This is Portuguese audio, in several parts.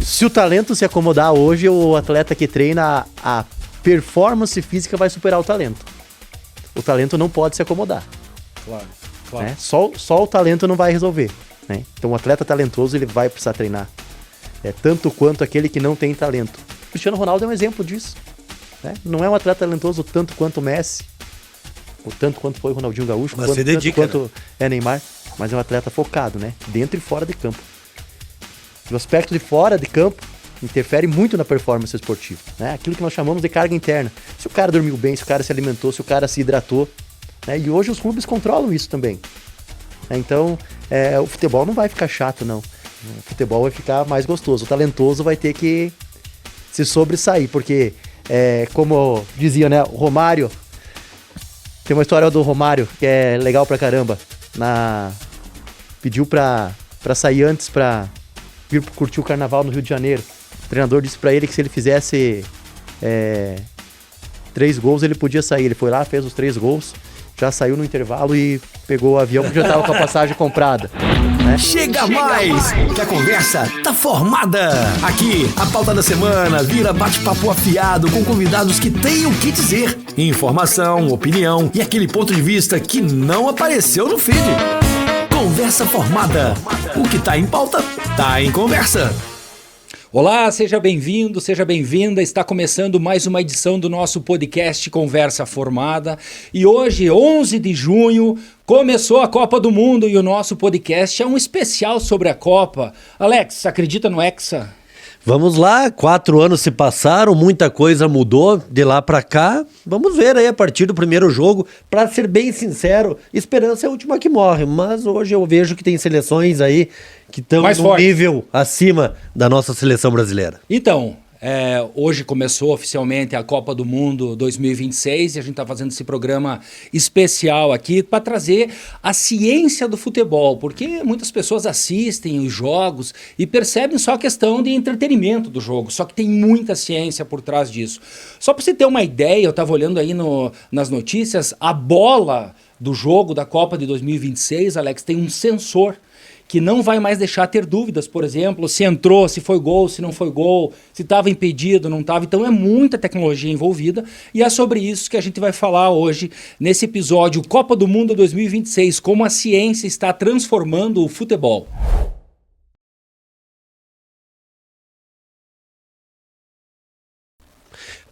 Se o talento se acomodar hoje, o atleta que treina, a performance física vai superar o talento. O talento não pode se acomodar. Claro. Né? Só o talento não vai resolver. Né? Então o atleta talentoso ele vai precisar treinar. Tanto quanto aquele que não tem talento. O Cristiano Ronaldo é um exemplo disso. Né? Não é um atleta talentoso tanto quanto o Messi, ou tanto quanto foi o Ronaldinho Gaúcho, mas se dedica, tanto quanto é Neymar, mas é um atleta focado, né? Dentro e fora de campo. O aspecto de fora de campo interfere muito na performance esportiva, né? Aquilo que nós chamamos de carga interna. Se o cara dormiu bem, se o cara se alimentou, se o cara se hidratou, né? E hoje os clubes controlam isso também. Então, o futebol não vai ficar chato, não. O futebol vai ficar mais gostoso. O talentoso vai ter que se sobressair, porque, como dizia, né, o Romário, tem uma história do Romário que é legal pra caramba. Pediu pra sair antes pra vir curtir o carnaval no Rio de Janeiro. O treinador disse pra ele que se ele fizesse 3 gols, ele podia sair. Ele foi lá, fez os 3 gols, já saiu no intervalo e pegou o avião que já tava com a passagem comprada. Né? Chega mais, que a conversa tá formada. Aqui, a pauta da semana vira bate-papo afiado com convidados que têm o que dizer. Informação, opinião e aquele ponto de vista que não apareceu no feed. Conversa formada. O que tá em pauta, tá em conversa. Olá, seja bem-vindo, seja bem-vinda. Está começando mais uma edição do nosso podcast Conversa Formada. E hoje, 11 de junho, começou a Copa do Mundo e o nosso podcast é um especial sobre a Copa. Alex, acredita no Hexa? Vamos lá, 4 anos se passaram, muita coisa mudou de lá pra cá. Vamos ver aí a partir do primeiro jogo. Pra ser bem sincero, esperança é a última que morre. Mas hoje eu vejo que tem seleções aí que estão num nível acima da nossa seleção brasileira. Então, hoje começou oficialmente a Copa do Mundo 2026 e a gente está fazendo esse programa especial aqui para trazer a ciência do futebol, porque muitas pessoas assistem os jogos e percebem só a questão de entretenimento do jogo, só que tem muita ciência por trás disso. Só para você ter uma ideia, eu estava olhando aí nas notícias, a bola do jogo da Copa de 2026, Alex, tem um sensor que não vai mais deixar ter dúvidas, por exemplo, se entrou, se foi gol, se não foi gol, se estava impedido, não estava. Então é muita tecnologia envolvida e é sobre isso que a gente vai falar hoje nesse episódio Copa do Mundo 2026, como a ciência está transformando o futebol.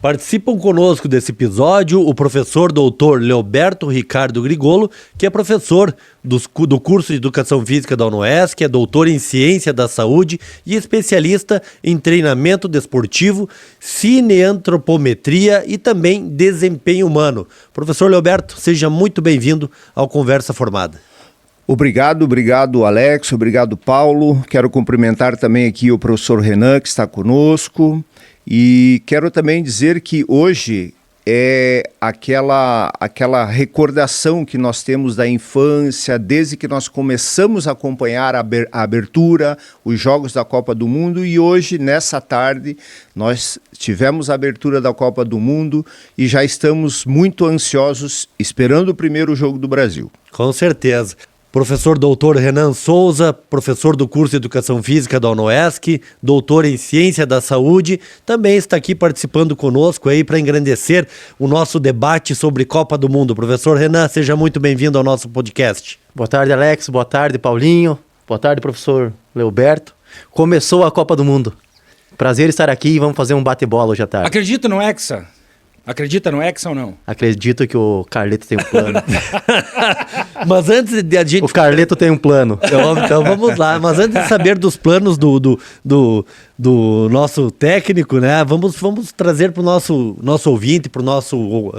Participam conosco desse episódio o professor doutor Leoberto Ricardo Grigolo, que é professor do curso de Educação Física da UNOESC, que é doutor em Ciência da Saúde e especialista em treinamento desportivo, cineantropometria e também desempenho humano. Professor Leoberto, seja muito bem-vindo ao Conversa Formada. Obrigado Alex, obrigado Paulo. Quero cumprimentar também aqui o professor Renan que está conosco. E quero também dizer que hoje é aquela recordação que nós temos da infância, desde que nós começamos a acompanhar a abertura, os jogos da Copa do Mundo, e hoje, nessa tarde, nós tivemos a abertura da Copa do Mundo e já estamos muito ansiosos, esperando o primeiro jogo do Brasil. Com certeza. Professor doutor Renan Souza, professor do curso de Educação Física da UNOESC, doutor em Ciência da Saúde, também está aqui participando conosco aí para engrandecer o nosso debate sobre Copa do Mundo. Professor Renan, seja muito bem-vindo ao nosso podcast. Boa tarde, Alex. Boa tarde, Paulinho. Boa tarde, professor Leoberto. Começou a Copa do Mundo. Prazer estar aqui e vamos fazer um bate-bola hoje à tarde. Acredita no Hexa? Acredita no Hexa ou não? Acredito que o Carleto tem um plano. Mas antes de a gente... O Carleto tem um plano. Então vamos lá. Mas antes de saber dos planos do nosso técnico, né? Vamos trazer para o nosso ouvinte, para o nosso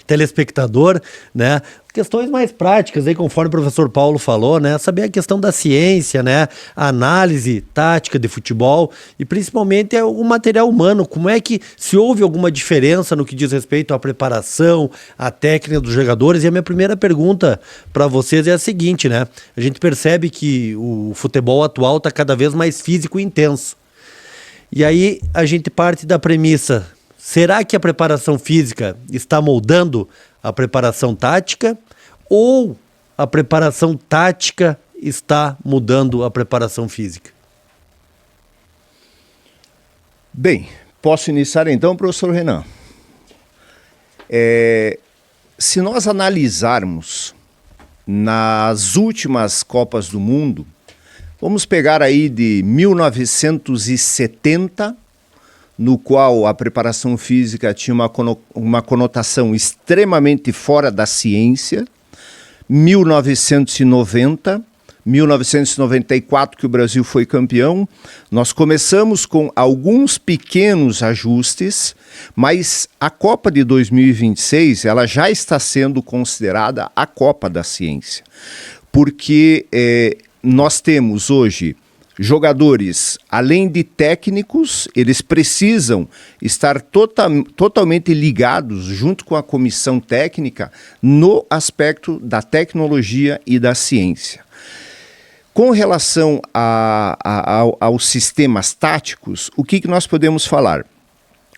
telespectador, né? Questões mais práticas, aí, conforme o professor Paulo falou, né? Saber a questão da ciência, né? A análise tática de futebol e principalmente o material humano. Como é que se houve alguma diferença no que diz respeito à preparação, à técnica dos jogadores? E a minha primeira pergunta para vocês é a seguinte, né? A gente percebe que o futebol atual está cada vez mais físico e intenso. E aí a gente parte da premissa: será que a preparação física está moldando a preparação tática ou a preparação tática está mudando a preparação física? Bem, posso iniciar então, professor Renan? Se nós analisarmos nas últimas Copas do Mundo, vamos pegar aí de 1970, no qual a preparação física tinha uma conotação extremamente fora da ciência, 1990, 1994, que o Brasil foi campeão, nós começamos com alguns pequenos ajustes, mas a Copa de 2026 ela já está sendo considerada a Copa da Ciência, porque nós temos hoje jogadores, além de técnicos, eles precisam estar totalmente ligados junto com a comissão técnica no aspecto da tecnologia e da ciência. Com relação aos sistemas táticos, o que nós podemos falar?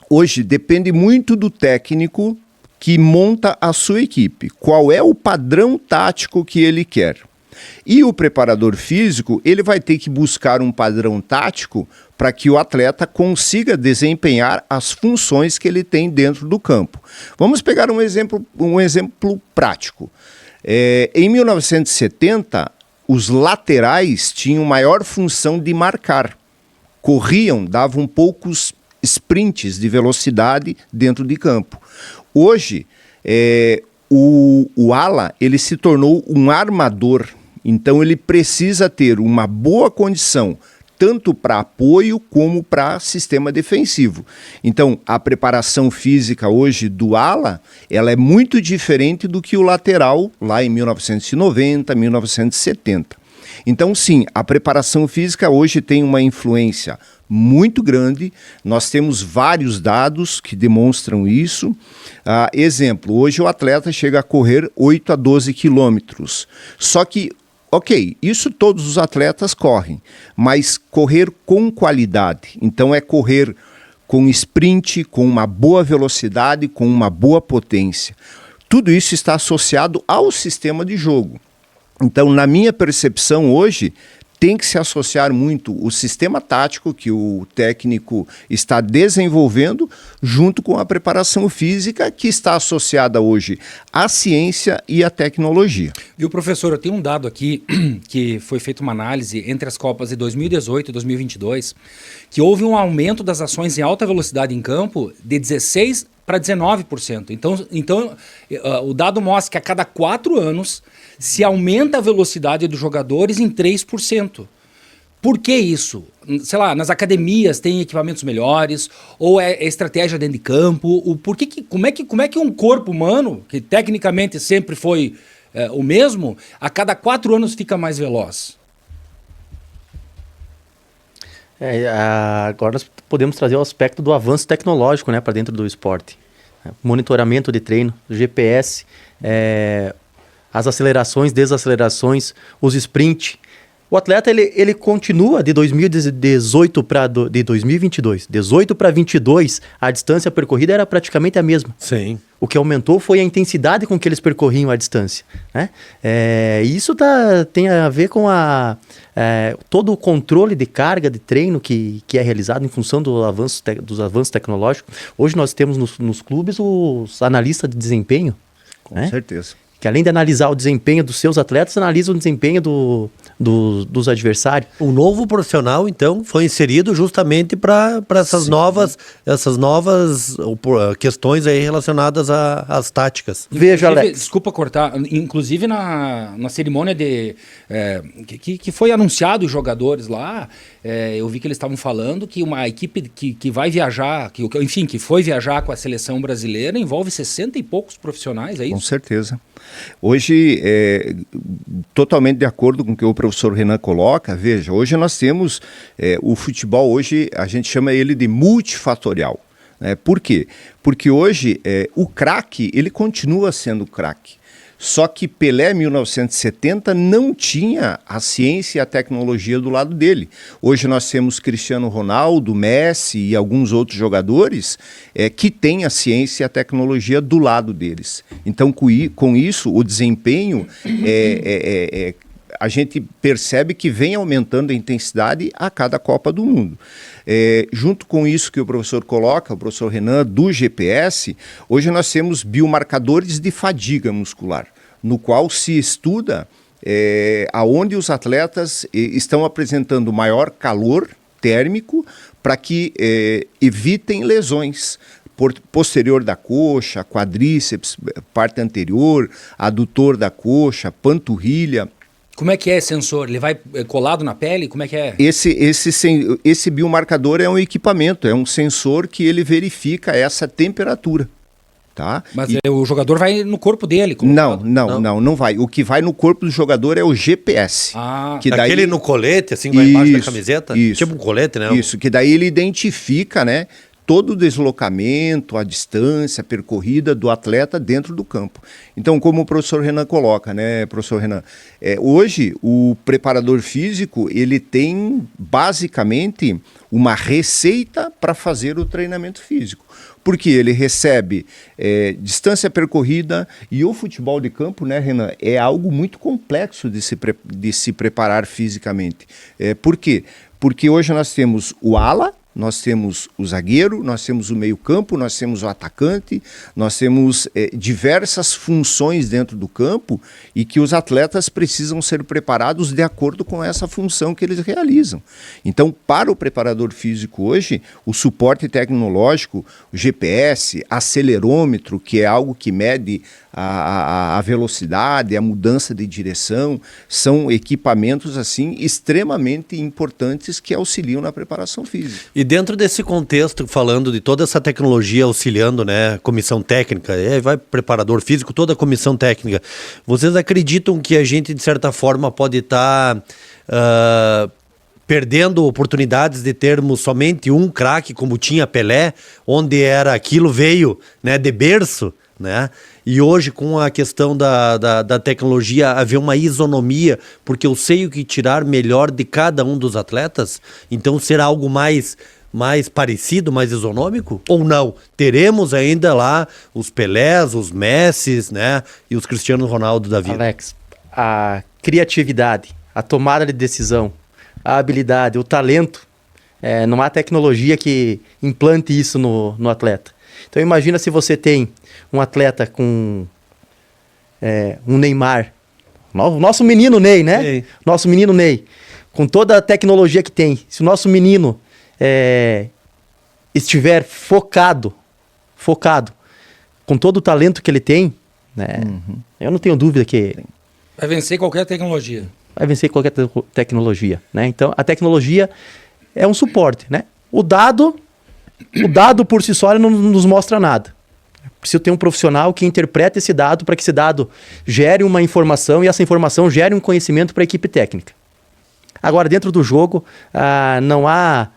Hoje depende muito do técnico que monta a sua equipe. Qual é o padrão tático que ele quer? E o preparador físico, ele vai ter que buscar um padrão tático para que o atleta consiga desempenhar as funções que ele tem dentro do campo. Vamos pegar um exemplo prático. Em 1970, os laterais tinham maior função de marcar. Corriam, davam poucos sprints de velocidade dentro de campo. Hoje, o ala ele se tornou um armador. Então ele precisa ter uma boa condição, tanto para apoio como para sistema defensivo. Então a preparação física hoje do ala, ela é muito diferente do que o lateral lá em 1990, 1970. Então sim, a preparação física hoje tem uma influência muito grande, nós temos vários dados que demonstram isso. Exemplo, hoje o atleta chega a correr 8 a 12 quilômetros, só que ok, isso todos os atletas correm, mas correr com qualidade. Então é correr com sprint, com uma boa velocidade, com uma boa potência. Tudo isso está associado ao sistema de jogo. Então, na minha percepção hoje, tem que se associar muito o sistema tático que o técnico está desenvolvendo junto com a preparação física que está associada hoje à ciência e à tecnologia. Viu, professor, eu tenho um dado aqui que foi feita uma análise entre as Copas de 2018 e 2022, que houve um aumento das ações em alta velocidade em campo de 16% para 19%. Então, o dado mostra que a cada 4 anos se aumenta a velocidade dos jogadores em 3%. Por que isso? Sei lá, nas academias tem equipamentos melhores, ou é estratégia dentro de campo? Como é que um corpo humano, que tecnicamente sempre foi o mesmo, a cada 4 anos fica mais veloz? Agora nós podemos trazer o aspecto do avanço tecnológico, né, para dentro do esporte. Monitoramento de treino, GPS, as acelerações, desacelerações, os sprint. O atleta ele continua de 2018 para 2022. 18 para 22, a distância percorrida era praticamente a mesma. Sim. O que aumentou foi a intensidade com que eles percorriam a distância, né? Isso tem a ver com todo o controle de carga de treino que é realizado em função dos avanços tecnológicos. Hoje nós temos nos clubes os analistas de desempenho. Com né? certeza. Que além de analisar o desempenho dos seus atletas, analisa o desempenho dos adversários. O novo profissional, então, foi inserido justamente para essas novas questões aí relacionadas às táticas. Veja, Alex. Desculpa cortar, inclusive na cerimônia que foi anunciado os jogadores lá, eu vi que eles estavam falando que uma equipe que vai viajar, que foi viajar com a seleção brasileira, envolve 60 e poucos profissionais, é isso? Com certeza. Hoje, totalmente de acordo com o que o professor Renan coloca, veja, hoje nós temos o futebol, hoje a gente chama ele de multifatorial. Por quê? Porque hoje o craque, ele continua sendo craque. Só que Pelé, 1970, não tinha a ciência e a tecnologia do lado dele. Hoje nós temos Cristiano Ronaldo, Messi e alguns outros jogadores que têm a ciência e a tecnologia do lado deles. Então, com isso, o desempenho a gente percebe que vem aumentando a intensidade a cada Copa do Mundo. Junto com isso que o professor coloca, o professor Renan, do GPS, hoje nós temos biomarcadores de fadiga muscular, no qual se estuda aonde os atletas estão apresentando maior calor térmico para que evitem lesões posterior da coxa, quadríceps, parte anterior, adutor da coxa, panturrilha. Como é que é esse sensor? Ele vai colado na pele? Como é que é? Esse biomarcador é um equipamento, é um sensor que ele verifica essa temperatura. Tá? Mas o jogador vai no corpo dele? Não vai. O que vai no corpo do jogador é o GPS. Que daí... Aquele no colete, assim, vai embaixo da camiseta? Isso. Tipo um colete, né? Isso, que daí ele identifica, né, todo o deslocamento, a distância percorrida do atleta dentro do campo. Então, como o professor Renan coloca, né, professor Renan, hoje o preparador físico, ele tem basicamente uma receita para fazer o treinamento físico. Porque ele recebe distância percorrida e o futebol de campo, né, Renan, é algo muito complexo de se preparar fisicamente. Por quê? Porque hoje nós temos o ala, nós temos o zagueiro, nós temos o meio-campo, nós temos o atacante, nós temos diversas funções dentro do campo e que os atletas precisam ser preparados de acordo com essa função que eles realizam. Então, para o preparador físico hoje, o suporte tecnológico, o GPS, acelerômetro, que é algo que mede a velocidade, a mudança de direção, são equipamentos assim extremamente importantes que auxiliam na preparação física. E dentro desse contexto, falando de toda essa tecnologia auxiliando, né, comissão técnica, vai preparador físico, toda a comissão técnica, vocês acreditam que a gente, de certa forma, pode estar perdendo oportunidades de termos somente um craque, como tinha Pelé, onde aquilo veio, né, de berço, né? E hoje, com a questão da tecnologia, haver uma isonomia, porque eu sei o que tirar melhor de cada um dos atletas, então será algo mais parecido, mais isonômico? Ou não? Teremos ainda lá os Pelés, os Messis, né? E os Cristiano Ronaldo da vida. Alex, a criatividade, a tomada de decisão, a habilidade, o talento, não há tecnologia que implante isso no atleta. Então imagina se você tem um atleta com um Neymar, nosso menino Ney, né? Ei. Nosso menino Ney, com toda a tecnologia que tem, se o nosso menino estiver focado, com todo o talento que ele tem, né? Eu não tenho dúvida que Vai vencer qualquer tecnologia. vai vencer qualquer tecnologia, né? Então a tecnologia é um suporte, né? O dado por si só não nos mostra nada. Preciso ter um profissional que interprete esse dado para que esse dado gere uma informação e essa informação gere um conhecimento para a equipe técnica. Agora, dentro do jogo, não há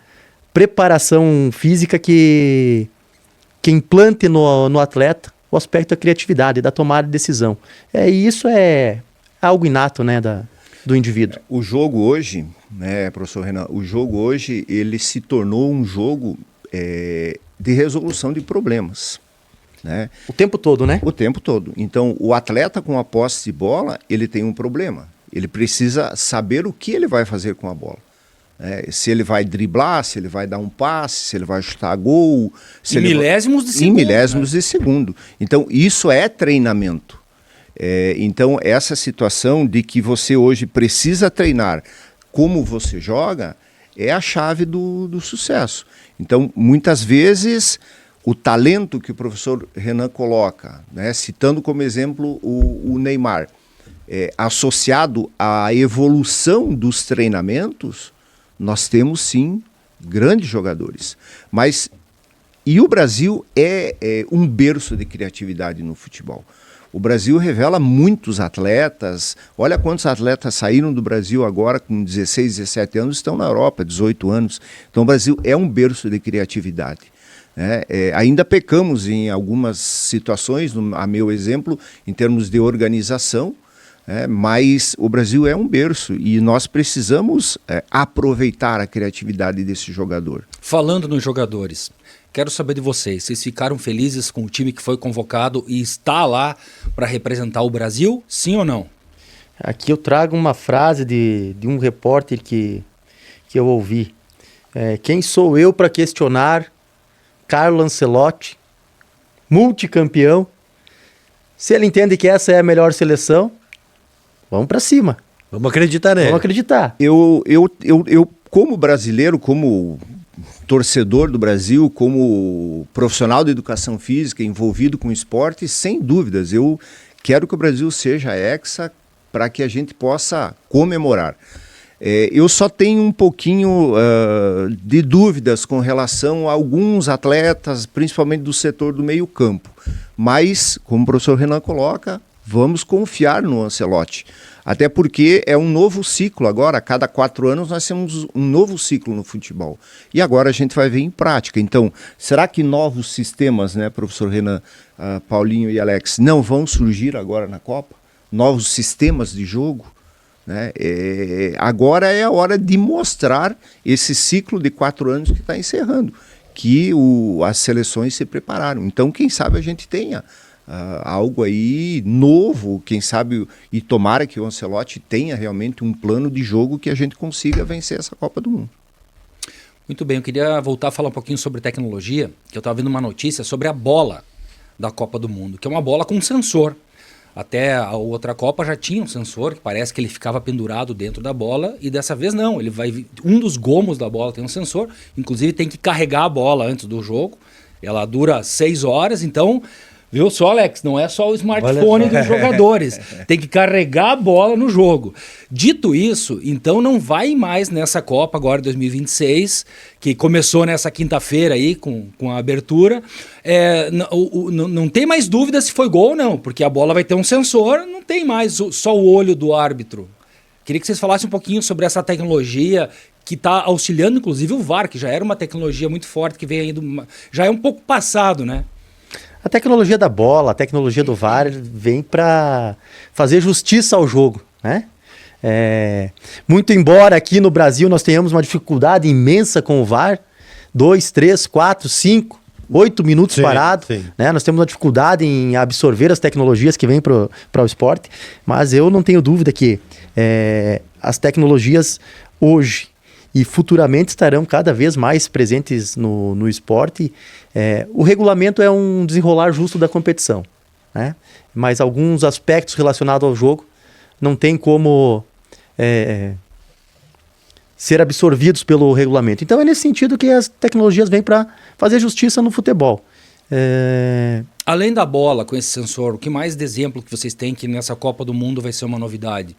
preparação física que implante no atleta o aspecto da criatividade, da tomada de decisão. E isso é algo inato, né, do indivíduo. O jogo hoje, né, professor Renan, o jogo hoje ele se tornou um jogo de resolução de problemas. Né? O tempo todo, né? O tempo todo. Então, o atleta com a posse de bola, ele tem um problema. Ele precisa saber o que ele vai fazer com a bola. Se ele vai driblar, se ele vai dar um passe, se ele vai chutar gol. Em milésimos de segundo. Em milésimos de segundo. Então, isso é treinamento. Então, essa situação de que você hoje precisa treinar como você joga é a chave do sucesso. Então, muitas vezes, o talento que o professor Renan coloca, né, citando como exemplo o Neymar, associado à evolução dos treinamentos, nós temos sim grandes jogadores. E o Brasil é um berço de criatividade no futebol. O Brasil revela muitos atletas. Olha quantos atletas saíram do Brasil agora com 16, 17 anos, estão na Europa, 18 anos. Então o Brasil é um berço de criatividade. Ainda pecamos em algumas situações, a meu exemplo, em termos de organização, mas o Brasil é um berço e nós precisamos aproveitar a criatividade desse jogador. Falando nos jogadores, quero saber de vocês. Vocês ficaram felizes com o time que foi convocado e está lá para representar o Brasil? Sim ou não? Aqui eu trago uma frase de um repórter que eu ouvi. Quem sou eu para questionar Carlo Ancelotti, multicampeão? Se ele entende que essa é a melhor seleção, vamos para cima. Vamos acreditar nele. Vamos acreditar. Eu, como brasileiro, como torcedor do Brasil, como profissional de educação física envolvido com esporte, sem dúvidas, eu quero que o Brasil seja hexa para que a gente possa comemorar. Eu só tenho um pouquinho de dúvidas com relação a alguns atletas, principalmente do setor do meio-campo. Mas, como o professor Renan coloca, vamos confiar no Ancelotti. Até porque é um novo ciclo agora. A cada 4 anos nós temos um novo ciclo no futebol. E agora a gente vai ver em prática. Então, será que novos sistemas, né, professor Renan, Paulinho e Alex, não vão surgir agora na Copa? Novos sistemas de jogo? Né? Agora é a hora de mostrar esse ciclo de 4 anos que está encerrando, que as seleções se prepararam. Então, quem sabe a gente tenha algo aí novo, quem sabe, e tomara que o Ancelotti tenha realmente um plano de jogo que a gente consiga vencer essa Copa do Mundo. Muito bem, eu queria voltar a falar um pouquinho sobre tecnologia, que eu estava vendo uma notícia sobre a bola da Copa do Mundo, que é uma bola com sensor. Até a outra Copa já tinha um sensor, que parece que ele ficava pendurado dentro da bola, e dessa vez não, um dos gomos da bola tem um sensor, inclusive tem que carregar a bola antes do jogo, ela dura 6 horas, então, viu só, Alex, não é só o smartphone dos jogadores, tem que carregar a bola no jogo. Dito isso, então não vai mais nessa Copa agora 2026, que começou nessa quinta-feira aí com a abertura, não tem mais dúvida se foi gol ou não, porque a bola vai ter um sensor, não tem mais só o olho do árbitro. Queria que vocês falassem um pouquinho sobre essa tecnologia que está auxiliando, inclusive, o VAR, que já era uma tecnologia muito forte, que vem aí já é um pouco passado, né? A tecnologia da bola, a tecnologia do VAR vem para fazer justiça ao jogo, né? Muito embora aqui no Brasil nós tenhamos uma dificuldade imensa com o VAR, 2, 3, 4, 5, 8 minutos parado, né? Nós temos uma dificuldade em absorver as tecnologias que vêm para o esporte, mas eu não tenho dúvida que as tecnologias hoje e futuramente estarão cada vez mais presentes no esporte. O regulamento é um desenrolar justo da competição, né? Mas alguns aspectos relacionados ao jogo não tem como ser absorvidos pelo regulamento. Então é nesse sentido que as tecnologias vêm para fazer justiça no futebol. Além da bola com esse sensor, o que mais de exemplo que vocês têm que nessa Copa do Mundo vai ser uma novidade?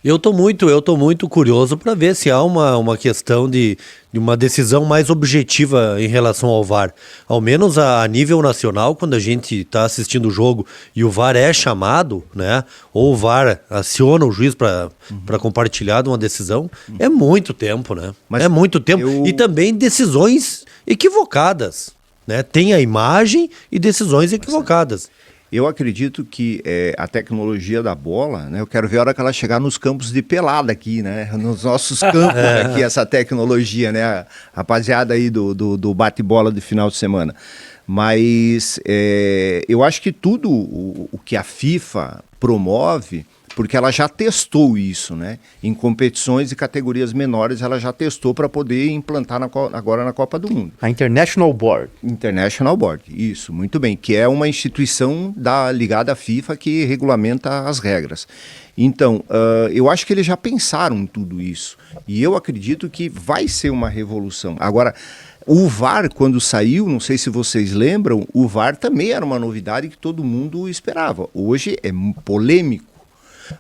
Eu tô muito curioso para ver se há uma questão de uma decisão mais objetiva em relação ao VAR. Ao menos a nível nacional, quando a gente está assistindo o jogo e o VAR é chamado, né? Ou o VAR aciona o juiz para compartilhar de uma decisão, é muito tempo, né? Mas é muito tempo. E também decisões equivocadas, né? Tem a imagem e decisões equivocadas. Eu acredito que a tecnologia da bola, né, eu quero ver a hora que ela chegar nos campos de pelada aqui, né, nos nossos campos aqui, essa tecnologia, né, a rapaziada aí do bate-bola de final de semana. Mas eu acho que tudo o que a FIFA promove, porque ela já testou isso, né? Em competições e categorias menores, ela já testou para poder implantar agora na Copa do Mundo. A International Board. International Board, isso, muito bem, que é uma instituição ligada à FIFA que regulamenta as regras. Então, eu acho que eles já pensaram em tudo isso. E eu acredito que vai ser uma revolução. Agora, o VAR, quando saiu, não sei se vocês lembram, o VAR também era uma novidade que todo mundo esperava. Hoje é polêmico.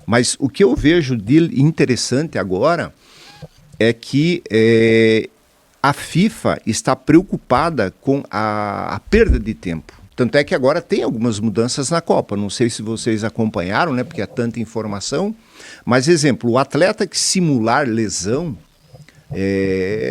Mas o que eu vejo de interessante agora é que a FIFA está preocupada com a perda de tempo. Tanto é que agora tem algumas mudanças na Copa. Não sei se vocês acompanharam, né, porque é tanta informação. Mas, exemplo, o atleta que simular lesão,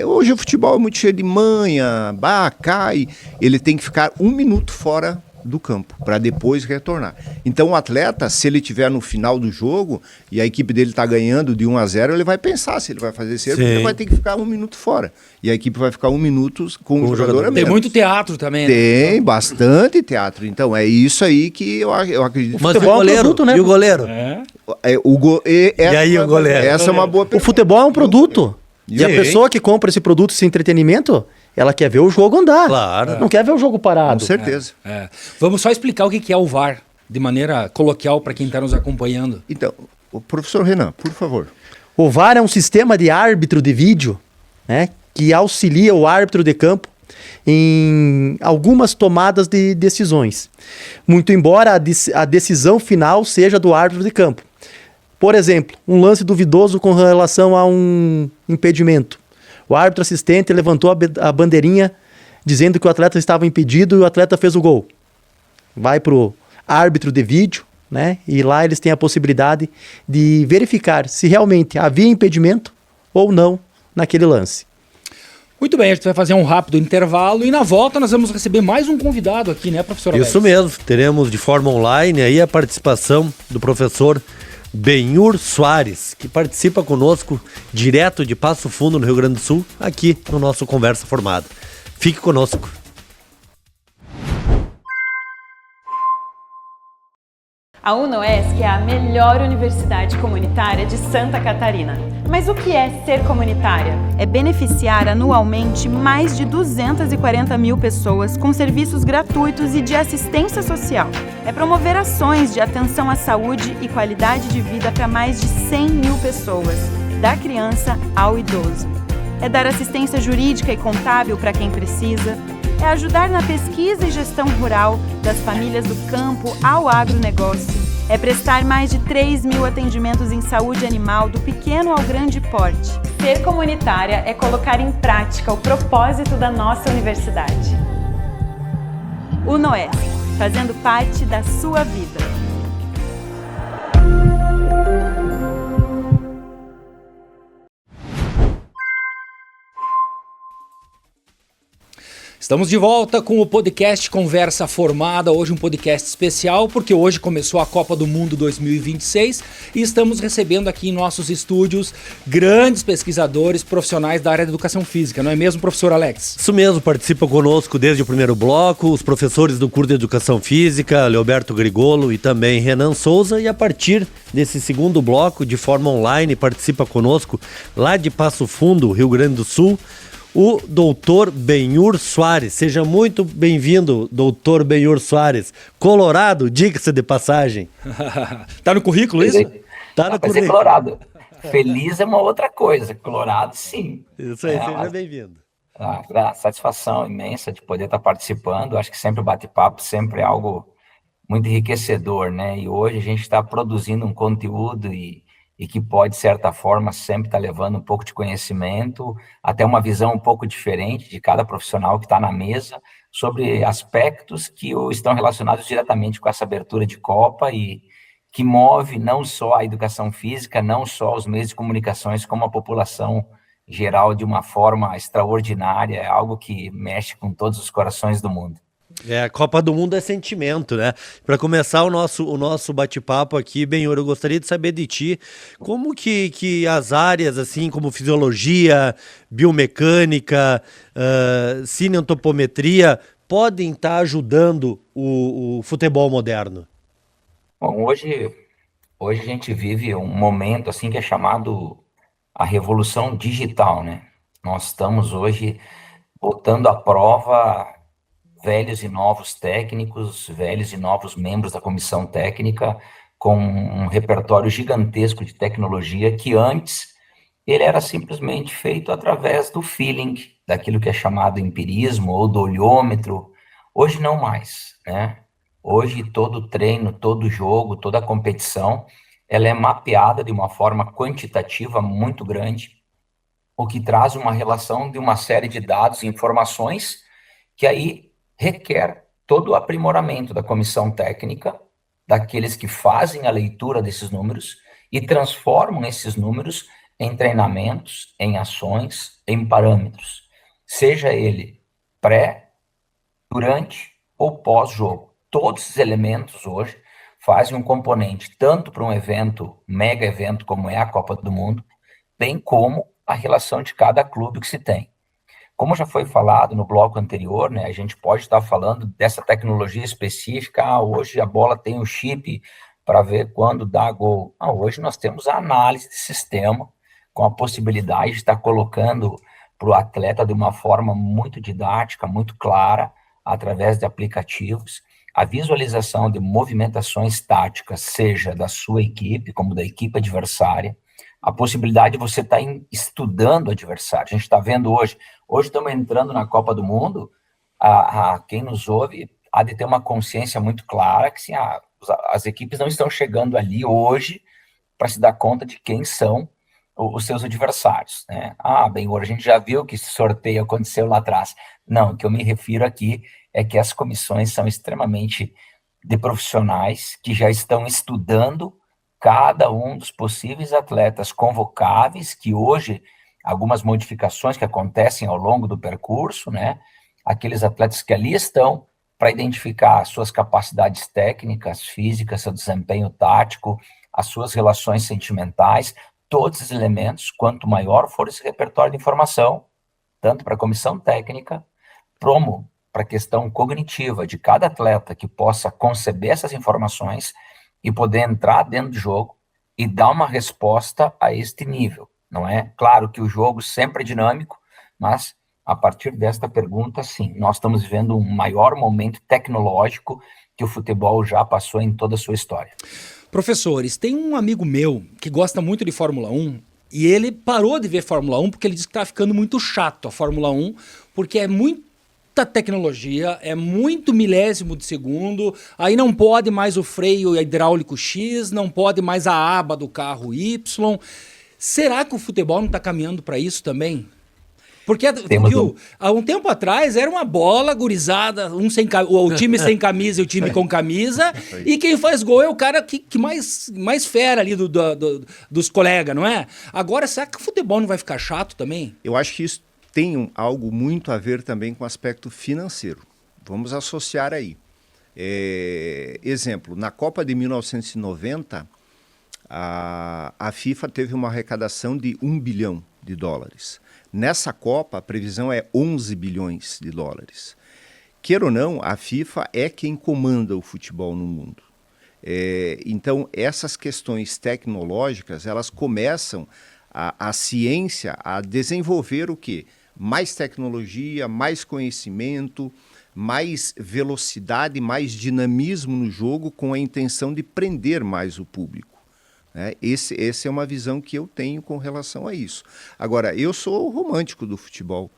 hoje o futebol é muito cheio de manha, cai, ele tem que ficar 1 minuto fora do campo, para depois retornar. Então o atleta, se ele estiver no final do jogo e a equipe dele está ganhando de 1-0, ele vai pensar se ele vai fazer certo, porque ele vai ter que ficar 1 minuto fora. E a equipe vai ficar 1 minuto com o jogador a menos. Tem muito teatro também. Tem bastante teatro. Então é isso aí que eu acredito. Mas o futebol é um goleiro, produto, né? e o goleiro? E aí, o goleiro? Essa é uma boa O pergunta. futebol é um produto. E a Sim. pessoa que compra esse produto, esse entretenimento, ela quer ver o jogo andar. Claro. Não quer ver o jogo Com parado. certeza. Vamos só explicar o que é o VAR, de maneira coloquial para quem está nos acompanhando. Então, o professor Renan, por favor. O VAR é um sistema de árbitro de vídeo, né, que auxilia o árbitro de campo em algumas tomadas de decisões. Muito embora a decisão final seja do árbitro de campo. Por exemplo, um lance duvidoso com relação a um impedimento. O árbitro assistente levantou a bandeirinha dizendo que o atleta estava impedido e o atleta fez o gol. Vai para o árbitro de vídeo, né? E lá eles têm a possibilidade de verificar se realmente havia impedimento ou não naquele lance. Muito bem, a gente vai fazer um rápido intervalo e na volta nós vamos receber mais um convidado aqui, né, professor Alex? Isso mesmo, teremos de forma online aí a participação do professor Benhur Soares, que participa conosco direto de Passo Fundo, no Rio Grande do Sul, aqui no nosso Conversa Formada. Fique conosco. A UnoESC é a melhor universidade comunitária de Santa Catarina. Mas o que é ser comunitária? É beneficiar anualmente mais de 240 mil pessoas com serviços gratuitos e de assistência social. É promover ações de atenção à saúde e qualidade de vida para mais de 100 mil pessoas, da criança ao idoso. É dar assistência jurídica e contábil para quem precisa. É ajudar na pesquisa e gestão rural, das famílias do campo ao agronegócio. É prestar mais de 3 mil atendimentos em saúde animal, do pequeno ao grande porte. Ser comunitária é colocar em prática o propósito da nossa universidade. UnoESC, fazendo parte da sua vida. Estamos de volta com o podcast Conversa Formada, hoje um podcast especial, porque hoje começou a Copa do Mundo 2026 e estamos recebendo aqui em nossos estúdios grandes pesquisadores profissionais da área da educação física, não é mesmo, professor Alex? Isso mesmo, participa conosco desde o primeiro bloco, os professores do curso de Educação Física, Leoberto Grigolo e também Renan Souza, e a partir desse segundo bloco, de forma online, participa conosco lá de Passo Fundo, Rio Grande do Sul, o doutor Benhur Soares. Seja muito bem-vindo, doutor Benhur Soares. Colorado, diga-se de passagem. Tá no currículo isso? Tá no Vai ser currículo. Colorado. Feliz é uma outra coisa. Colorado, sim. Isso aí, seja mas- bem-vindo. Satisfação imensa de poder estar participando. Acho que sempre o bate-papo sempre é algo muito enriquecedor, né? E hoje a gente está produzindo um conteúdo e que pode, de certa forma, sempre estar levando um pouco de conhecimento, até uma visão um pouco diferente de cada profissional que está na mesa, sobre aspectos que estão relacionados diretamente com essa abertura de Copa e que move não só a educação física, não só os meios de comunicações, como a população geral de uma forma extraordinária, é algo que mexe com todos os corações do mundo. A Copa do Mundo é sentimento, né? Para começar o nosso bate-papo aqui, Benhur, eu gostaria de saber de ti como que as áreas, assim como fisiologia, biomecânica, cineantropometria, podem estar ajudando o futebol moderno. Bom, hoje a gente vive um momento assim que é chamado a revolução digital, né? Nós estamos hoje botando à prova velhos e novos técnicos, velhos e novos membros da comissão técnica, com um repertório gigantesco de tecnologia que antes ele era simplesmente feito através do feeling, daquilo que é chamado empirismo ou do olhômetro. Hoje não mais, né? Hoje todo treino, todo jogo, toda competição, ela é mapeada de uma forma quantitativa muito grande, o que traz uma relação de uma série de dados e informações que aí requer todo o aprimoramento da comissão técnica, daqueles que fazem a leitura desses números e transformam esses números em treinamentos, em ações, em parâmetros, seja ele pré, durante ou pós-jogo. todos esses elementos hoje fazem um componente tanto para um evento, mega evento como é a Copa do Mundo, bem como a relação de cada clube que se tem. Como já foi falado no bloco anterior, né, a gente pode estar falando dessa tecnologia específica. Hoje a bola tem um chip para ver quando dá gol. Hoje nós temos a análise de sistema com a possibilidade de estar colocando para o atleta de uma forma muito didática, muito clara, através de aplicativos, a visualização de movimentações táticas, seja da sua equipe como da equipe adversária, a possibilidade de você estar estudando o adversário. A gente está vendo hoje estamos entrando na Copa do Mundo, quem nos ouve há de ter uma consciência muito clara que assim, as equipes não estão chegando ali hoje para se dar conta de quem são os seus adversários, né? A gente já viu que esse sorteio aconteceu lá atrás. Não, o que eu me refiro aqui é que as comissões são extremamente de profissionais que já estão estudando cada um dos possíveis atletas convocáveis, que hoje, algumas modificações que acontecem ao longo do percurso, né? Aqueles atletas que ali estão para identificar as suas capacidades técnicas, físicas, seu desempenho tático, as suas relações sentimentais, todos esses elementos, quanto maior for esse repertório de informação, tanto para a comissão técnica, como para a questão cognitiva de cada atleta que possa conceber essas informações e poder entrar dentro do jogo e dar uma resposta a este nível, não é? Claro que o jogo sempre é dinâmico, mas a partir desta pergunta, sim, nós estamos vivendo um maior momento tecnológico que o futebol já passou em toda a sua história. Professores, tem um amigo meu que gosta muito de Fórmula 1 e ele parou de ver Fórmula 1 porque ele disse que está ficando muito chato a Fórmula 1, porque é muita tecnologia, é muito milésimo de segundo, aí não pode mais o freio hidráulico X, não pode mais a aba do carro Y. Será que o futebol não está caminhando para isso também? Porque há um tempo atrás era uma bola gurizada, o time sem camisa e o time com camisa, e quem faz gol é o cara que mais fera ali dos colegas, não é? Agora, será que o futebol não vai ficar chato também? Eu acho que isso tem algo muito a ver também com o aspecto financeiro. Vamos associar aí. Exemplo, na Copa de 1990, a FIFA teve uma arrecadação de US$ 1 bilhão. Nessa Copa, a previsão é 11 bilhões de dólares. Queira ou não, a FIFA é quem comanda o futebol no mundo. Então, essas questões tecnológicas, elas começam a ciência a desenvolver o quê? Mais tecnologia, mais conhecimento, mais velocidade, mais dinamismo no jogo, com a intenção de prender mais o público. Essa é uma visão que eu tenho com relação a isso. Agora, eu sou romântico do futebol.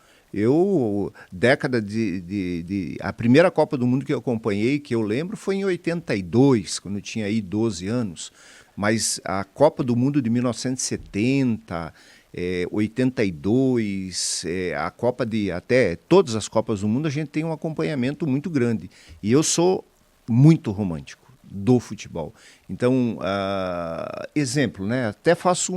A primeira Copa do Mundo que eu acompanhei, que eu lembro, foi em 82, quando eu tinha aí 12 anos. Mas a Copa do Mundo de 1970, 82, a Copa até todas as Copas do Mundo, a gente tem um acompanhamento muito grande. E eu sou muito romântico do futebol. Então, exemplo, né? Até faço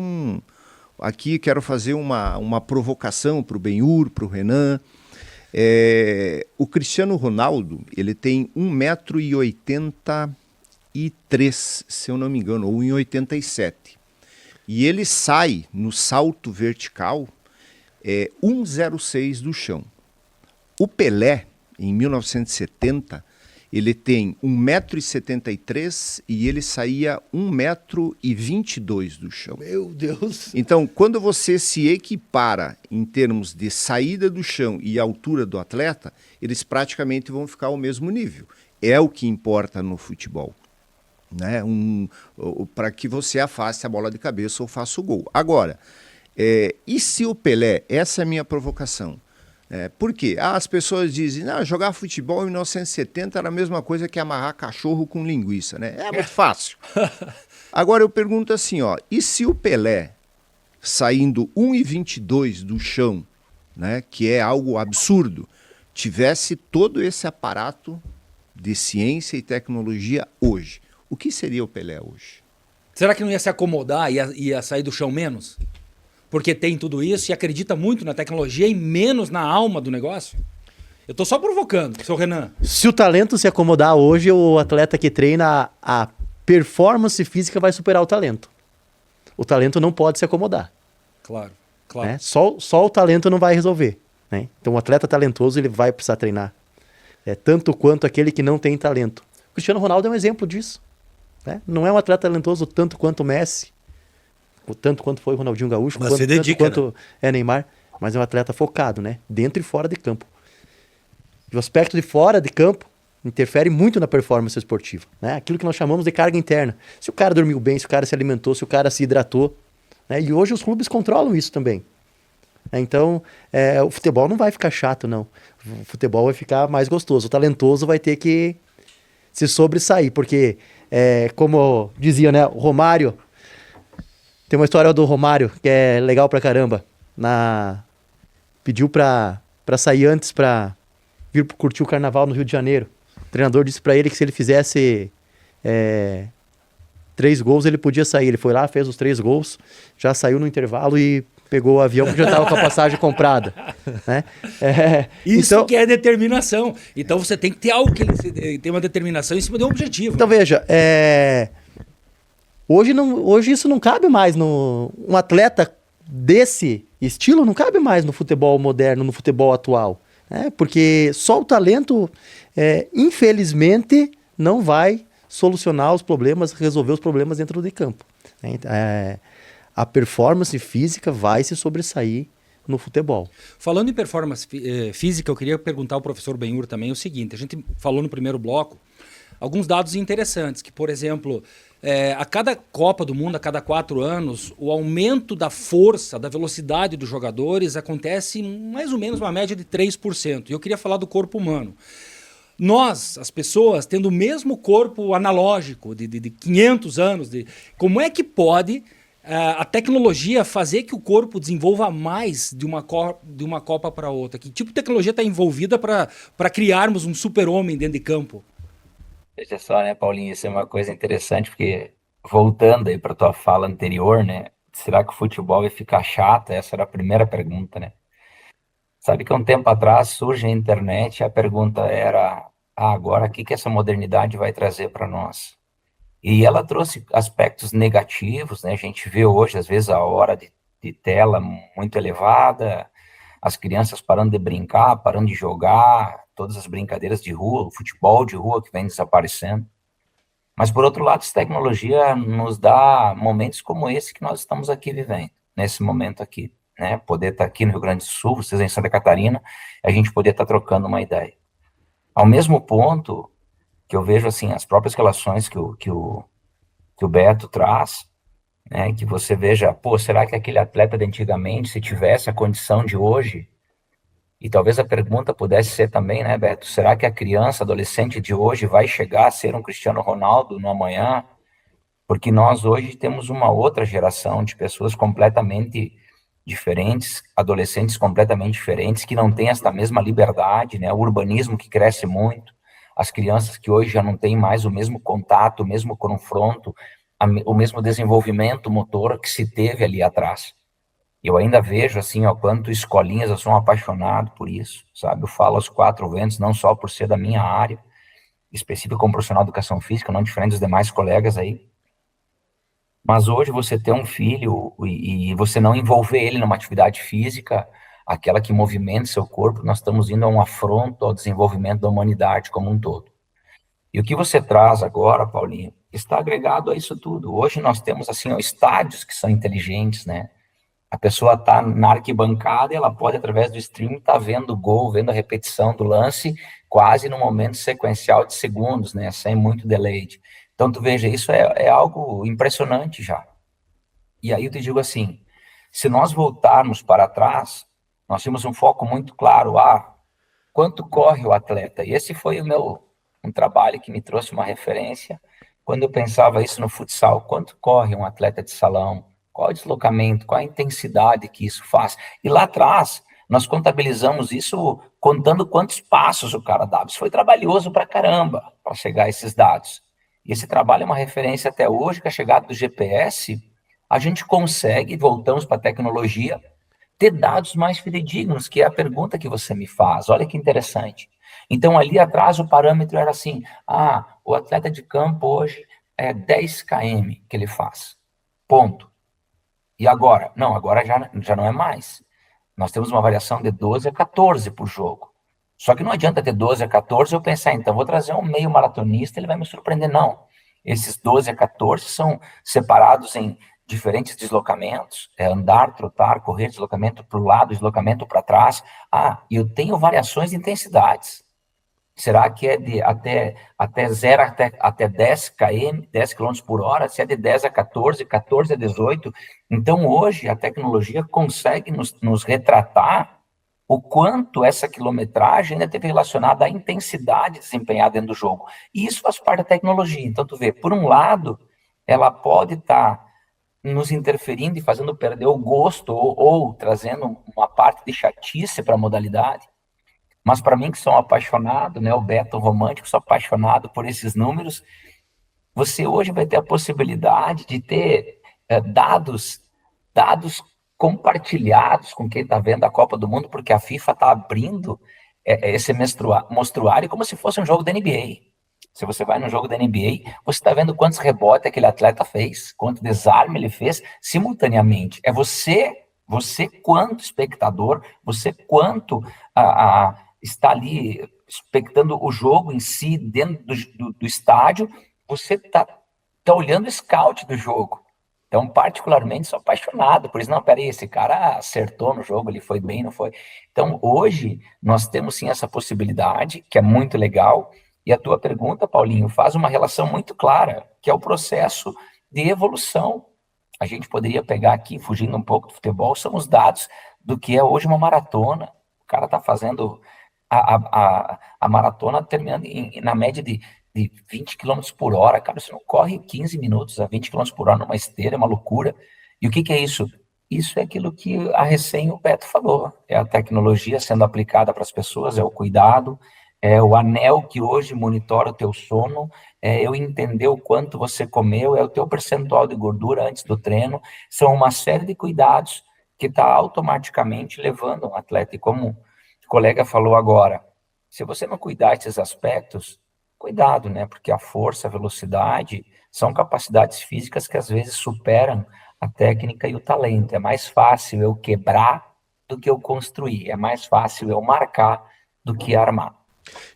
aqui quero fazer uma provocação para o Benhur, para o Renan. O Cristiano Ronaldo, ele tem 1,83 m, se eu não me engano, ou 1,87 m. E ele sai no salto vertical 1,06 do chão. O Pelé, em 1970, ele tem 1,73 m e ele saía 1,22 m do chão. Meu Deus! Então, quando você se equipara em termos de saída do chão e altura do atleta, eles praticamente vão ficar ao mesmo nível. É o que importa no futebol, né? Para que você afaste a bola de cabeça ou faça o gol. Agora, e se o Pelé, essa é a minha provocação, por quê? As pessoas dizem, jogar futebol em 1970 era a mesma coisa que amarrar cachorro com linguiça, né? É muito fácil. Agora eu pergunto assim, e se o Pelé, saindo 1,22 do chão, né, que é algo absurdo, tivesse todo esse aparato de ciência e tecnologia hoje? O que seria o Pelé hoje? Será que não ia se acomodar, ia sair do chão menos? Porque tem tudo isso e acredita muito na tecnologia e menos na alma do negócio? Eu tô só provocando, seu Renan. Se o talento se acomodar hoje, o atleta que treina, a performance física vai superar o talento. O talento não pode se acomodar. Claro, claro. Né? Só o talento não vai resolver. Né? Então, o atleta talentoso ele vai precisar treinar. Tanto quanto aquele que não tem talento. O Cristiano Ronaldo é um exemplo disso. Né? Não é um atleta talentoso tanto quanto o Messi, tanto quanto foi o Ronaldinho Gaúcho, Mas se dedica, tanto quanto é Neymar, mas é um atleta focado, né? Dentro e fora de campo. E o aspecto de fora de campo interfere muito na performance esportiva. Né? Aquilo que nós chamamos de carga interna. Se o cara dormiu bem, se o cara se alimentou, se o cara se hidratou. Né? E hoje os clubes controlam isso também. Então, o futebol não vai ficar chato, não. O futebol vai ficar mais gostoso. O talentoso vai ter que se sobressair, porque, como dizia, né, o Romário, tem uma história do Romário que é legal pra caramba. Pediu pra sair antes pra vir curtir o carnaval no Rio de Janeiro. O treinador disse pra ele que se ele fizesse 3 gols, ele podia sair. Ele foi lá, fez os 3 gols, já saiu no intervalo e pegou o avião que já estava com a passagem comprada. Né? Isso então, que é determinação. Então você tem que ter algo que tem uma determinação em cima de um objetivo. Então veja, hoje isso não cabe mais. Um atleta desse estilo não cabe mais no futebol moderno, no futebol atual. Né? Porque só o talento, infelizmente, não vai solucionar os problemas, resolver os problemas dentro de campo. A performance física vai se sobressair no futebol. Falando em performance física, eu queria perguntar ao professor Benhur também o seguinte: a gente falou no primeiro bloco alguns dados interessantes, que, por exemplo, a cada Copa do Mundo, a cada 4 anos, o aumento da força, da velocidade dos jogadores acontece mais ou menos uma média de 3%. E eu queria falar do corpo humano. Nós, as pessoas, tendo o mesmo corpo analógico de 500 anos, como é que pode a tecnologia fazer que o corpo desenvolva mais de uma Copa para outra? Que tipo de tecnologia está envolvida para criarmos um super-homem dentro de campo? Veja só, né, Paulinho, isso é uma coisa interessante, porque voltando aí para tua fala anterior, né, será que o futebol vai ficar chato? Essa era a primeira pergunta, né? Sabe que há um tempo atrás surge a internet e a pergunta era, agora o que essa modernidade vai trazer para nós? E ela trouxe aspectos negativos, né? A gente vê hoje, às vezes, a hora de tela muito elevada, as crianças parando de brincar, parando de jogar, todas as brincadeiras de rua, o futebol de rua que vem desaparecendo. Mas, por outro lado, essa tecnologia nos dá momentos como esse que nós estamos aqui vivendo, nesse momento aqui, né? Poder estar aqui no Rio Grande do Sul, vocês em Santa Catarina, a gente poder estar trocando uma ideia. Ao mesmo ponto que eu vejo, assim, as próprias relações que o Beto traz, né, que você veja, será que aquele atleta de antigamente, se tivesse a condição de hoje, e talvez a pergunta pudesse ser também, né, Beto, será que a criança, adolescente de hoje vai chegar a ser um Cristiano Ronaldo no amanhã? Porque nós hoje temos uma outra geração de pessoas completamente diferentes, adolescentes completamente diferentes, que não têm esta mesma liberdade, né, o urbanismo que cresce muito, as crianças que hoje já não têm mais o mesmo contato, o mesmo confronto, o mesmo desenvolvimento motor que se teve ali atrás. Eu ainda vejo, assim, quanto escolinhas, eu sou um apaixonado por isso, sabe? Eu falo aos 4 ventos, não só por ser da minha área, específica como profissional de educação física, não diferente dos demais colegas aí. Mas hoje você ter um filho e você não envolver ele numa atividade física, aquela que movimenta seu corpo, nós estamos indo a um afronto ao desenvolvimento da humanidade como um todo. E o que você traz agora, Paulinho, está agregado a isso tudo. Hoje nós temos, assim, estádios que são inteligentes, né? A pessoa está na arquibancada e ela pode, através do stream, estar vendo o gol, vendo a repetição do lance, quase no momento sequencial de segundos, né? Sem muito delay. Então, tu veja, isso é algo impressionante já. E aí eu te digo assim, se nós voltarmos para trás, nós temos um foco muito claro, quanto corre o atleta? E esse foi um trabalho que me trouxe uma referência, quando eu pensava isso no futsal, quanto corre um atleta de salão? Qual o deslocamento, qual a intensidade que isso faz? E lá atrás, nós contabilizamos isso contando quantos passos o cara dava. Isso foi trabalhoso pra caramba, para chegar a esses dados. E esse trabalho é uma referência até hoje, com a chegada do GPS, a gente consegue, voltamos para a tecnologia, ter dados mais fidedignos, que é a pergunta que você me faz. Olha que interessante. Então, ali atrás, o parâmetro era assim, o atleta de campo hoje é 10 km que ele faz, ponto. E agora? Não, agora já não é mais. Nós temos uma variação de 12 a 14 por jogo. Só que não adianta ter 12 a 14 e eu pensar, então, vou trazer um meio maratonista, ele vai me surpreender. Não. Esses 12 a 14 são separados em diferentes deslocamentos, andar, trotar, correr, deslocamento para o lado, deslocamento para trás. E eu tenho variações de intensidades. Será que é de até 0 até 10 km, 10 km por hora? Se é de 10 a 14, 14 a 18? Então, hoje, a tecnologia consegue nos retratar o quanto essa quilometragem ainda teve relacionada à intensidade desempenhada dentro do jogo. E isso faz parte da tecnologia. Então, tu vê, por um lado, ela pode estar nos interferindo e fazendo perder o gosto ou trazendo uma parte de chatice para a modalidade. Mas para mim, que sou um apaixonado, né, o Beto romântico, sou apaixonado por esses números, você hoje vai ter a possibilidade de ter dados compartilhados com quem está vendo a Copa do Mundo, porque a FIFA está abrindo esse mostruário como se fosse um jogo da NBA. Se você vai no jogo da NBA, você está vendo quantos rebotes aquele atleta fez, quanto desarme ele fez simultaneamente. É você quanto espectador, você quanto está ali espectando o jogo em si, dentro do estádio, você está olhando o scout do jogo. Então, particularmente, sou apaixonado por isso. Não, peraí, esse cara acertou no jogo, ele foi bem, não foi? Então, hoje, nós temos sim essa possibilidade, que é muito legal. E a tua pergunta, Paulinho, faz uma relação muito clara, que é o processo de evolução. A gente poderia pegar aqui, fugindo um pouco do futebol, são os dados do que é hoje uma maratona. O cara está fazendo a maratona terminando na média de 20 km por hora. Cara, você não corre 15 minutos a 20 km por hora numa esteira, é uma loucura. E o que é isso? Isso é aquilo que o Beto falou. É a tecnologia sendo aplicada para as pessoas, é o cuidado, é o anel que hoje monitora o teu sono, é eu entender o quanto você comeu, é o teu percentual de gordura antes do treino. São uma série de cuidados que está automaticamente levando um atleta. E como o colega falou agora, se você não cuidar desses aspectos, cuidado, né? Porque a força, a velocidade são capacidades físicas que às vezes superam a técnica e o talento. É mais fácil eu quebrar do que eu construir. É mais fácil eu marcar do que armar.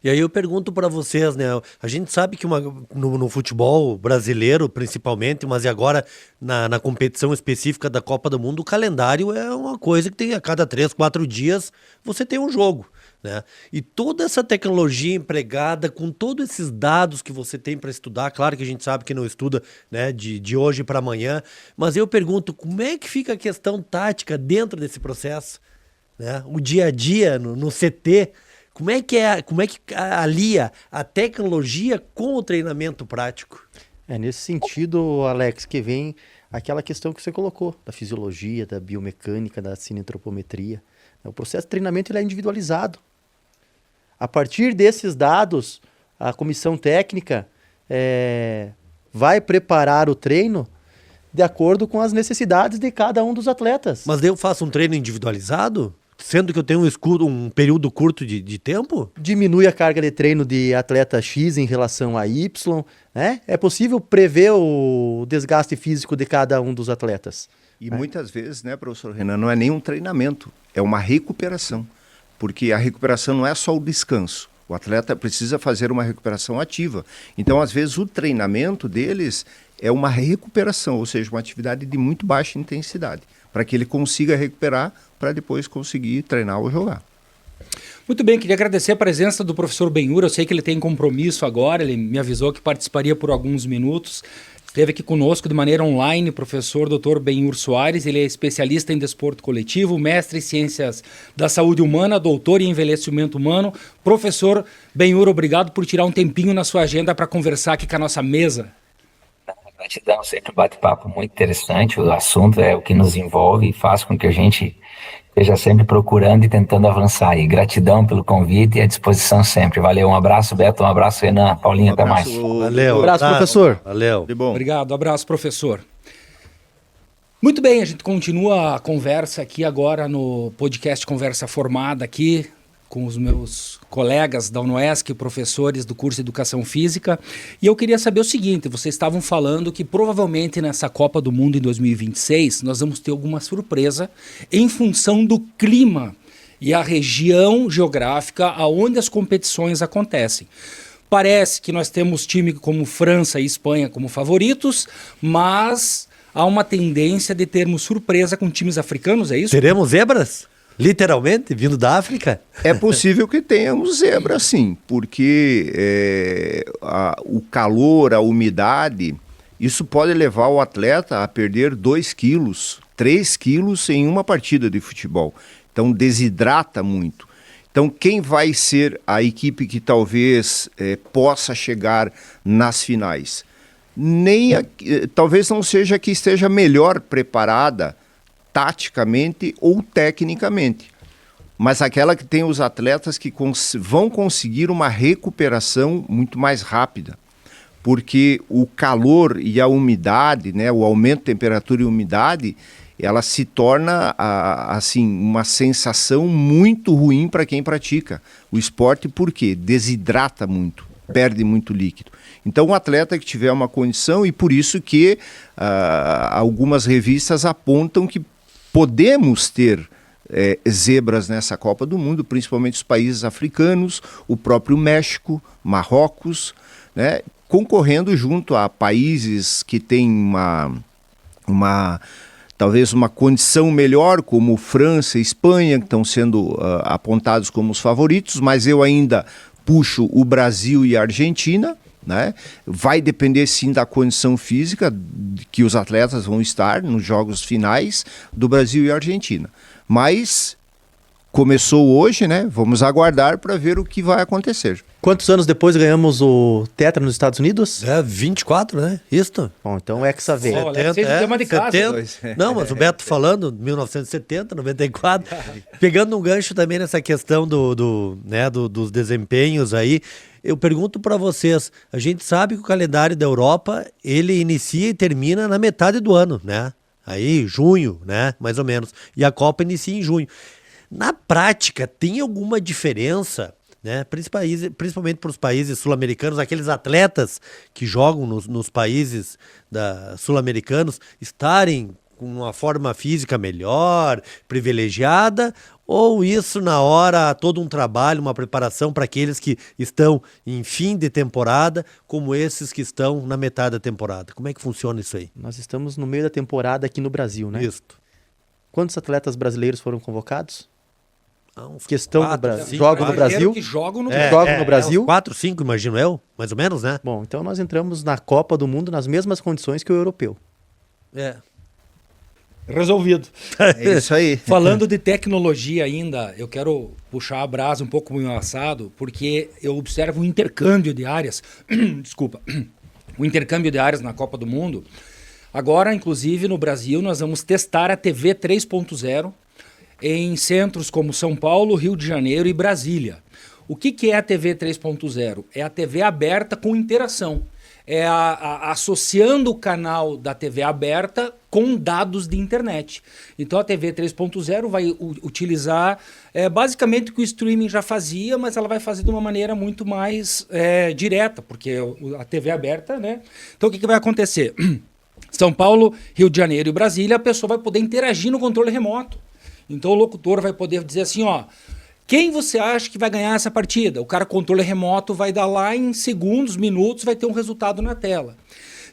E aí eu pergunto para vocês, né? A gente sabe que no futebol brasileiro, principalmente, mas e agora na competição específica da Copa do Mundo, o calendário é uma coisa que tem a cada 3, 4 dias você tem um jogo, né? E toda essa tecnologia empregada com todos esses dados que você tem para estudar, claro que a gente sabe que não estuda, né, de hoje para amanhã, mas eu pergunto, como é que fica a questão tática dentro desse processo, né? O dia a dia no CT, como é que alia a tecnologia com o treinamento prático? Nesse sentido, Alex, que vem aquela questão que você colocou, da fisiologia, da biomecânica, da cineantropometria. O processo de treinamento ele é individualizado. A partir desses dados, a comissão técnica vai preparar o treino de acordo com as necessidades de cada um dos atletas. Mas eu faço um treino individualizado? Sendo que eu tenho um período curto de tempo? Diminui a carga de treino de atleta X em relação a Y, né? É possível prever o desgaste físico de cada um dos atletas. E muitas vezes, né, professor Renan, não é nem um treinamento, é uma recuperação. Porque a recuperação não é só o descanso. O atleta precisa fazer uma recuperação ativa. Então, às vezes, o treinamento deles é uma recuperação, ou seja, uma atividade de muito baixa intensidade, para que ele consiga recuperar para depois conseguir treinar ou jogar. Muito bem, queria agradecer a presença do professor Benhur. Eu sei que ele tem compromisso agora, ele me avisou que participaria por alguns minutos. Esteve aqui conosco de maneira online o professor Dr. Benhur Soares. Ele é especialista em desporto coletivo, mestre em ciências da saúde humana, doutor em envelhecimento humano. Professor Benhur, obrigado por tirar um tempinho na sua agenda para conversar aqui com a nossa mesa. Gratidão, sempre um bate-papo muito interessante. O assunto é o que nos envolve e faz com que a gente esteja sempre procurando e tentando avançar. E gratidão pelo convite e à disposição sempre. Valeu, um abraço, Beto, um abraço, Renan, Paulinho, até mais. Valeu. Um abraço, professor. Valeu. De bom. Obrigado, abraço, professor. Muito bem, a gente continua a conversa aqui agora no podcast Conversa Formada aqui com os meus colegas da UNOESC, professores do curso de Educação Física. E eu queria saber o seguinte, vocês estavam falando que provavelmente nessa Copa do Mundo em 2026 nós vamos ter alguma surpresa em função do clima e a região geográfica aonde as competições acontecem. Parece que nós temos time como França e Espanha como favoritos, mas há uma tendência de termos surpresa com times africanos, é isso? Teremos zebras? Literalmente, vindo da África? É possível que tenhamos zebra, sim, porque o calor, a umidade, isso pode levar o atleta a perder 2 quilos, 3 quilos em uma partida de futebol. Então desidrata muito. Então quem vai ser a equipe que talvez possa chegar nas finais? Talvez não seja a que esteja melhor preparada taticamente ou tecnicamente, mas aquela que tem os atletas que vão conseguir uma recuperação muito mais rápida, porque o calor e a umidade, né, o aumento de temperatura e umidade, ela se torna assim uma sensação muito ruim para quem pratica o esporte, porque desidrata muito, perde muito líquido. Então o atleta que tiver uma condição, e por isso que algumas revistas apontam que podemos ter zebras nessa Copa do Mundo, principalmente os países africanos, o próprio México, Marrocos, né, concorrendo junto a países que têm talvez uma condição melhor, como França e Espanha, que estão sendo apontados como os favoritos, mas eu ainda puxo o Brasil e a Argentina, né? Vai depender sim da condição física que os atletas vão estar nos jogos finais do Brasil e Argentina. Mas começou hoje, né? Vamos aguardar para ver o que vai acontecer. Quantos anos depois ganhamos o Tetra nos Estados Unidos? 24, né? Isto. Bom, então o Hexa vem. Olha, vocês tema de casa. 70. Não, mas o Beto falando, 1970, 94, pegando um gancho também nessa questão dos desempenhos aí, eu pergunto para vocês, a gente sabe que o calendário da Europa, ele inicia e termina na metade do ano, né? Aí, junho, né? Mais ou menos. E a Copa inicia em junho. Na prática, tem alguma diferença, né? Principalmente para os países sul-americanos, aqueles atletas que jogam nos países sul-americanos estarem com uma forma física melhor, privilegiada, ou isso na hora, todo um trabalho, uma preparação para aqueles que estão em fim de temporada, como esses que estão na metade da temporada? Como é que funciona isso aí? Nós estamos no meio da temporada aqui no Brasil, né? Isso. Quantos atletas brasileiros foram convocados? Uns Questão 4, 5, jogam no Brasil? Que jogam no Jogam no Brasil? 4, 5, imagino eu, mais ou menos, né? Bom, então nós entramos na Copa do Mundo nas mesmas condições que o europeu. Resolvido. É isso aí. Falando de tecnologia ainda, eu quero puxar a brasa um pouco pro meu assado, porque eu observo o intercâmbio de áreas, desculpa, o intercâmbio de áreas na Copa do Mundo. Agora, inclusive, no Brasil, nós vamos testar a TV 3.0 em centros como São Paulo, Rio de Janeiro e Brasília. O que é a TV 3.0? É a TV aberta com interação. É associando o canal da TV aberta com dados de internet. Então a TV 3.0 vai utilizar basicamente o que o streaming já fazia, mas ela vai fazer de uma maneira muito mais direta, porque a TV aberta, né? Então o que vai acontecer? São Paulo, Rio de Janeiro e Brasília, a pessoa vai poder interagir no controle remoto. Então o locutor vai poder dizer assim, ó, quem você acha que vai ganhar essa partida? O cara controle remoto vai dar lá em segundos, minutos, vai ter um resultado na tela.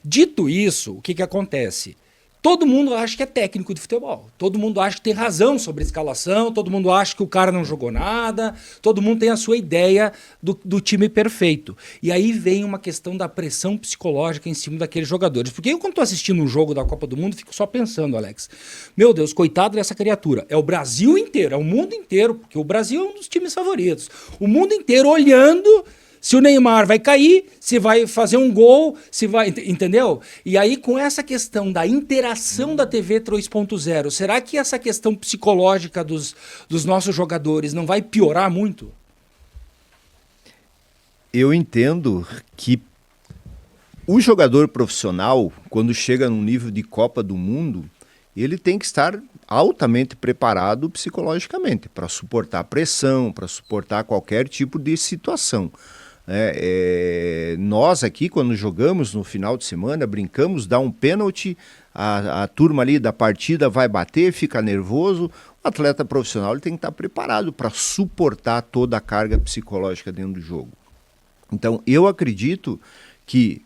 Dito isso, o que acontece? Todo mundo acha que é técnico de futebol. Todo mundo acha que tem razão sobre a escalação, todo mundo acha que o cara não jogou nada, todo mundo tem a sua ideia do time perfeito. E aí vem uma questão da pressão psicológica em cima daqueles jogadores. Porque eu, quando estou assistindo um jogo da Copa do Mundo, fico só pensando, Alex, meu Deus, coitado dessa criatura. É o Brasil inteiro, é o mundo inteiro, porque o Brasil é um dos times favoritos. O mundo inteiro olhando se o Neymar vai cair, se vai fazer um gol, se vai, entendeu? E aí, com essa questão da interação da TV 3.0, será que essa questão psicológica dos nossos jogadores não vai piorar muito? Eu entendo que o jogador profissional, quando chega num nível de Copa do Mundo, ele tem que estar altamente preparado psicologicamente para suportar pressão, para suportar qualquer tipo de situação. Nós aqui, quando jogamos no final de semana, brincamos, dá um pênalti, a turma ali da partida vai bater, fica nervoso. O atleta profissional ele tem que estar preparado para suportar toda a carga psicológica dentro do jogo. Então, eu acredito que,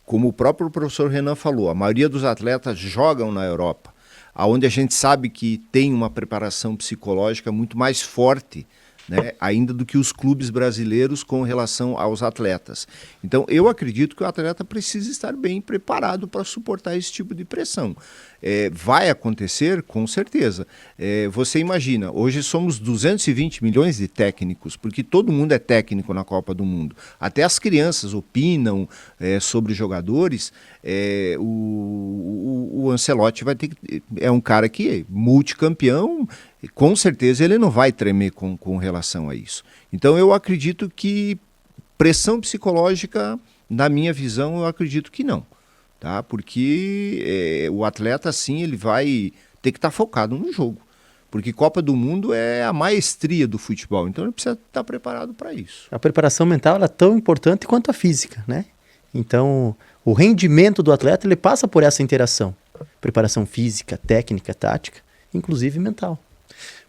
como o próprio professor Renan falou, a maioria dos atletas jogam na Europa, onde a gente sabe que tem uma preparação psicológica muito mais forte, né, ainda do que os clubes brasileiros com relação aos atletas. Então, eu acredito que o atleta precisa estar bem preparado para suportar esse tipo de pressão. Vai acontecer, com certeza. Você imagina, hoje somos 220 milhões de técnicos, porque todo mundo é técnico na Copa do Mundo. Até as crianças opinam sobre jogadores. O Ancelotti vai ter que... É um cara que é multicampeão, com certeza ele não vai tremer com relação a isso. Então eu acredito que pressão psicológica, na minha visão, eu acredito que não. Tá? Porque o atleta, sim, ele vai ter que estar focado no jogo. Porque Copa do Mundo é a maestria do futebol, então ele precisa estar preparado para isso. A preparação mental ela é tão importante quanto a física, né? Então, o rendimento do atleta ele passa por essa interação. Preparação física, técnica, tática, inclusive mental.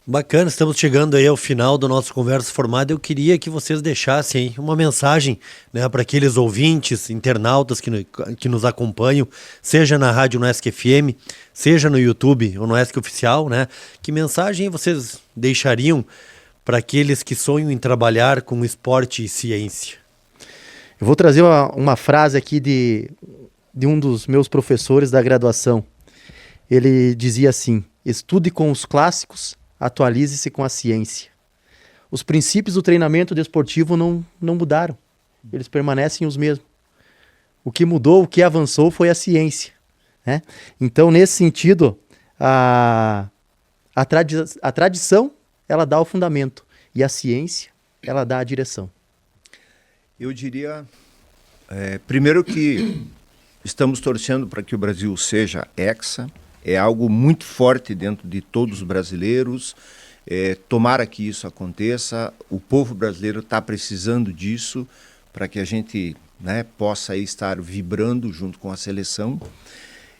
Bacana, estamos chegando aí ao final do nosso Conversa Formada. Eu queria que vocês deixassem uma mensagem, né, para aqueles ouvintes, internautas que nos acompanham, seja na Rádio Unesc FM, seja no YouTube ou no Unesc Oficial, né? Que mensagem vocês deixariam para aqueles que sonham em trabalhar com esporte e ciência? Eu vou trazer uma frase aqui de um dos meus professores da graduação. Ele dizia assim: estude com os clássicos, atualize-se com a ciência. Os princípios do treinamento desportivo não mudaram. Eles permanecem os mesmos. O que mudou, o que avançou foi a ciência, né? Então, nesse sentido, a tradição ela dá o fundamento e a ciência ela dá a direção. Eu diria, primeiro que estamos torcendo para que o Brasil seja hexa. É algo muito forte dentro de todos os brasileiros. Tomara que isso aconteça. O povo brasileiro está precisando disso para que a gente, né, possa aí estar vibrando junto com a seleção.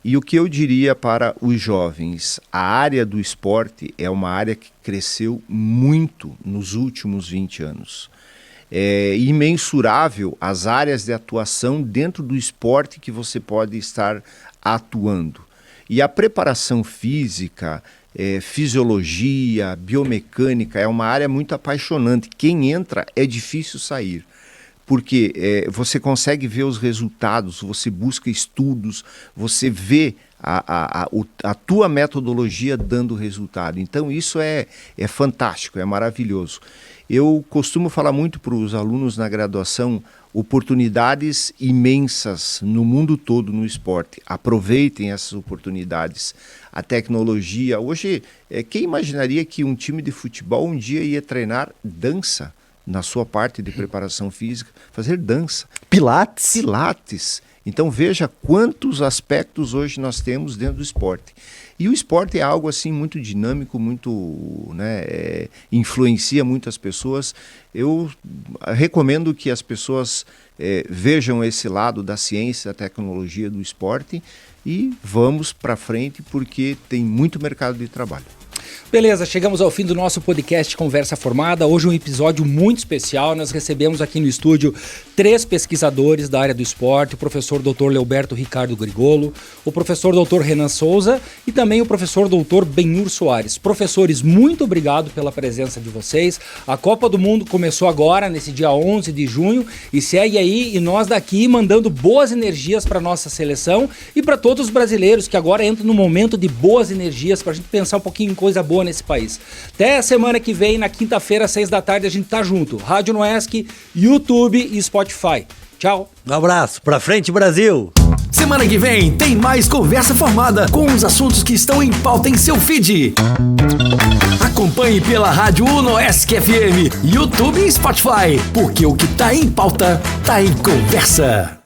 E o que eu diria para os jovens? A área do esporte é uma área que cresceu muito nos últimos 20 anos. É imensurável as áreas de atuação dentro do esporte que você pode estar atuando. E a preparação física, fisiologia, biomecânica, é uma área muito apaixonante. Quem entra é difícil sair, porque você consegue ver os resultados, você busca estudos, você vê a tua metodologia dando resultado. Então isso é fantástico, é maravilhoso. Eu costumo falar muito para os alunos na graduação, oportunidades imensas no mundo todo no esporte. Aproveitem essas oportunidades. A tecnologia, hoje, quem imaginaria que um time de futebol um dia ia treinar dança na sua parte de preparação física, fazer dança. Pilates. Então veja quantos aspectos hoje nós temos dentro do esporte. E o esporte é algo assim muito dinâmico, muito, né, influencia muitas pessoas. Eu recomendo que as pessoas vejam esse lado da ciência, da tecnologia do esporte e vamos para frente porque tem muito mercado de trabalho. Beleza, chegamos ao fim do nosso podcast Conversa Formada. Hoje um episódio muito especial. Nós recebemos aqui no estúdio 3 pesquisadores da área do esporte, o professor Dr. Leoberto Ricardo Grigolo, o professor Dr. Renan Souza e também o professor Dr. Benhur Soares. Professores, muito obrigado pela presença de vocês. A Copa do Mundo começou agora, nesse dia 11 de junho, e segue aí, e nós daqui mandando boas energias para nossa seleção e para todos os brasileiros que agora entram no momento de boas energias para a gente pensar um pouquinho em coisa boa nesse país. Até a semana que vem, na quinta-feira, às 6 da tarde, a gente tá junto. Rádio Unesc, YouTube e Spotify. Tchau. Um abraço. Pra frente, Brasil. Semana que vem tem mais Conversa Formada com os assuntos que estão em pauta em seu feed. Acompanhe pela Rádio Unesc FM, YouTube e Spotify, porque o que tá em pauta tá em conversa.